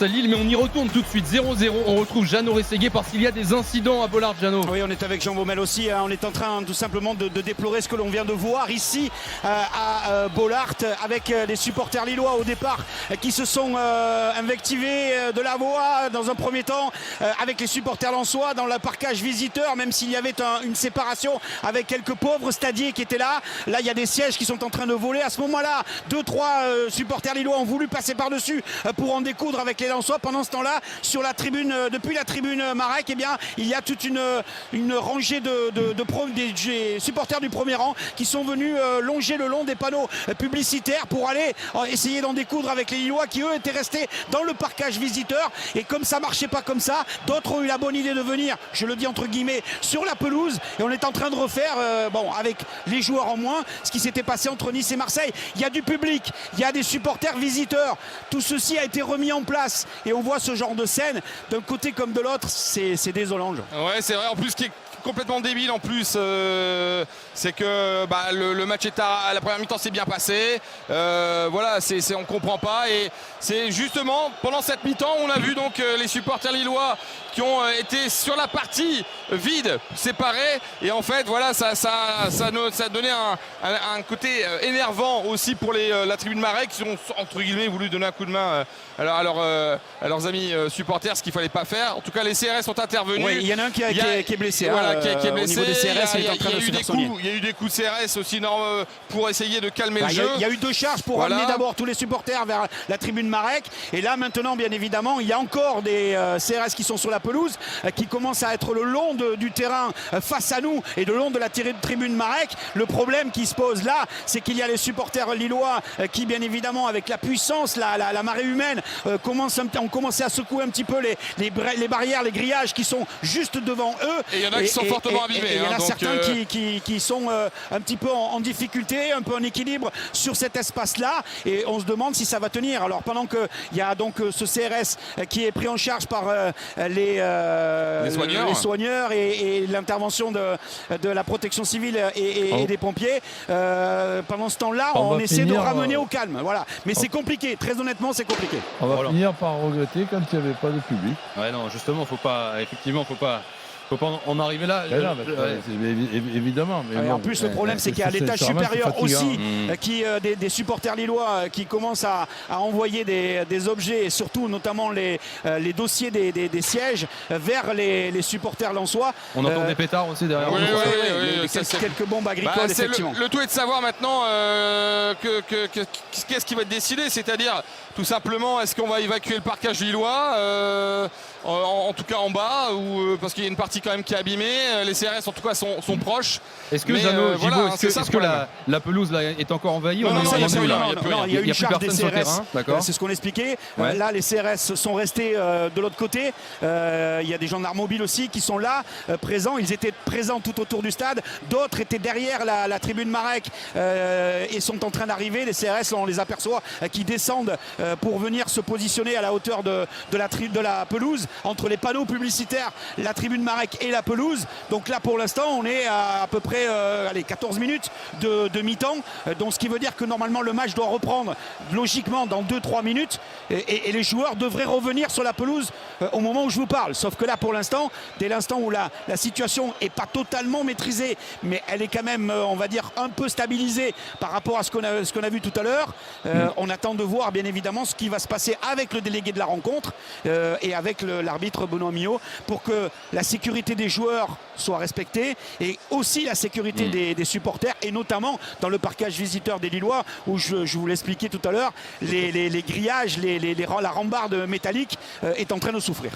Lille, mais on y retourne tout de suite. 0-0, on retrouve Jeannot Rességuier parce qu'il y a des incidents à Bollaard. Jeannot. Oui, on est avec Jean Baumel aussi, hein. On est en train tout simplement de déplorer ce que l'on vient de voir ici à Bollaard, avec les supporters lillois au départ qui se sont invectivés de la voix dans un premier temps, avec les supporters lensois dans le parcage visiteur, même s'il y avait une séparation avec quelques pauvres stadiers qui étaient là. Là, il y a des sièges qui sont en train de voler. À ce moment-là, 2-3 supporters lillois ont voulu passer par-dessus pour en découdre avec les lensois. Pendant ce temps-là, sur la tribune, depuis la tribune Marek, eh bien, il y a toute une rangée des supporters du premier rang qui sont venus longer le long des panneaux publicitaires pour aller essayer d'en découdre avec les Lillois qui eux étaient restés dans le parcage visiteur. Et comme ça marchait pas comme ça, d'autres ont eu la bonne idée de venir, je le dis entre guillemets, sur la pelouse. Et on est en train de refaire, avec les joueurs en moins, ce qui s'était passé entre Nice et Marseille. Il y a du public, il y a des supporters visiteurs. Tout ceci a été remis en place. Et on voit ce genre de scène d'un côté comme de l'autre, c'est désolant. Ouais, c'est vrai. En plus, ce qui est complètement débile en plus, c'est que le match est à la première mi-temps s'est bien passé. Voilà, on comprend pas. Et c'est justement pendant cette mi-temps, on a vu donc les supporters lillois qui ont été sur la partie vide, séparés. Et en fait, voilà, ça a donné un côté énervant aussi pour la tribune Marek, qui ont entre guillemets voulu donner un coup de main à leurs amis supporters, ce qu'il fallait pas faire. En tout cas, les CRS sont intervenus. Oui, il y en a un qui est blessé. Voilà, qui est blessé. Au niveau des CRS, il y a eu des coups de CRS aussi pour essayer de calmer le jeu. Il y a eu deux charges pour amener d'abord tous les supporters vers la tribune Marek. Et là, maintenant, bien évidemment, il y a encore des CRS qui sont sur la pelouse, qui commencent à être le long du terrain face à nous et le long de la tribune Marek. Le problème qui se pose là, c'est qu'il y a les supporters lillois qui, bien évidemment, avec la puissance, la marée humaine, ont commencé à secouer un petit peu les barrières, les grillages qui sont juste devant eux. Et il y en a qui sont fortement abîmés. Il y en a certains qui sont un petit peu en difficulté, un peu en équilibre sur cet espace-là. Et on se demande si ça va tenir. Alors pendant qu'il y a donc ce CRS qui est pris en charge par les soigneurs et l'intervention de la protection civile et des pompiers, pendant ce temps-là, on essaie de ramener au calme. Voilà. Mais c'est compliqué. Très honnêtement, c'est compliqué. On va finir par regretter quand il n'y avait pas de public. Ouais, non, justement, faut pas en arriver là. Évidemment. Mais en plus, le problème, c'est qu'il y a l'étage supérieur aussi, des supporters lillois qui commencent à envoyer des objets, et surtout notamment les dossiers des sièges vers les supporters lensois. On entend des pétards aussi derrière. Quelques bombes agricoles, effectivement. Le tout est de savoir maintenant qu'est-ce qui va être décidé, c'est-à-dire tout simplement, est-ce qu'on va évacuer le parcage lillois, en tout cas en bas, ou parce qu'il y a une partie quand même qui est abîmée. Les CRS en tout cas sont proches. Est-ce que est-ce que la pelouse là est encore envahie? Non, il y a eu une charge des CRS. C'est ce qu'on expliquait. Là, les CRS sont restés de l'autre côté. Il y a des gendarmes mobiles aussi qui sont là, présents. Ils étaient présents tout autour du stade. D'autres étaient derrière la tribune Marek et sont en train d'arriver. Les CRS, on les aperçoit qui descendent pour venir se positionner à la hauteur de la pelouse, entre les panneaux publicitaires, la tribune Marek et la pelouse. Donc là, pour l'instant, on est à peu près 14 minutes de mi-temps. Donc ce qui veut dire que normalement, le match doit reprendre logiquement dans 2-3 minutes. Et les joueurs devraient revenir sur la pelouse au moment où je vous parle. Sauf que là, pour l'instant, dès l'instant où la situation n'est pas totalement maîtrisée, mais elle est quand même, on va dire, un peu stabilisée par rapport à ce qu'on a vu tout à l'heure, on attend de voir, bien évidemment, ce qui va se passer avec le délégué de la rencontre et avec l'arbitre Benoît Millot, pour que la sécurité des joueurs soit respectée et aussi la sécurité des supporters, et notamment dans le parcage visiteur des Lillois, où je vous l'expliquais tout à l'heure, les grillages, la rambarde métallique est en train de souffrir.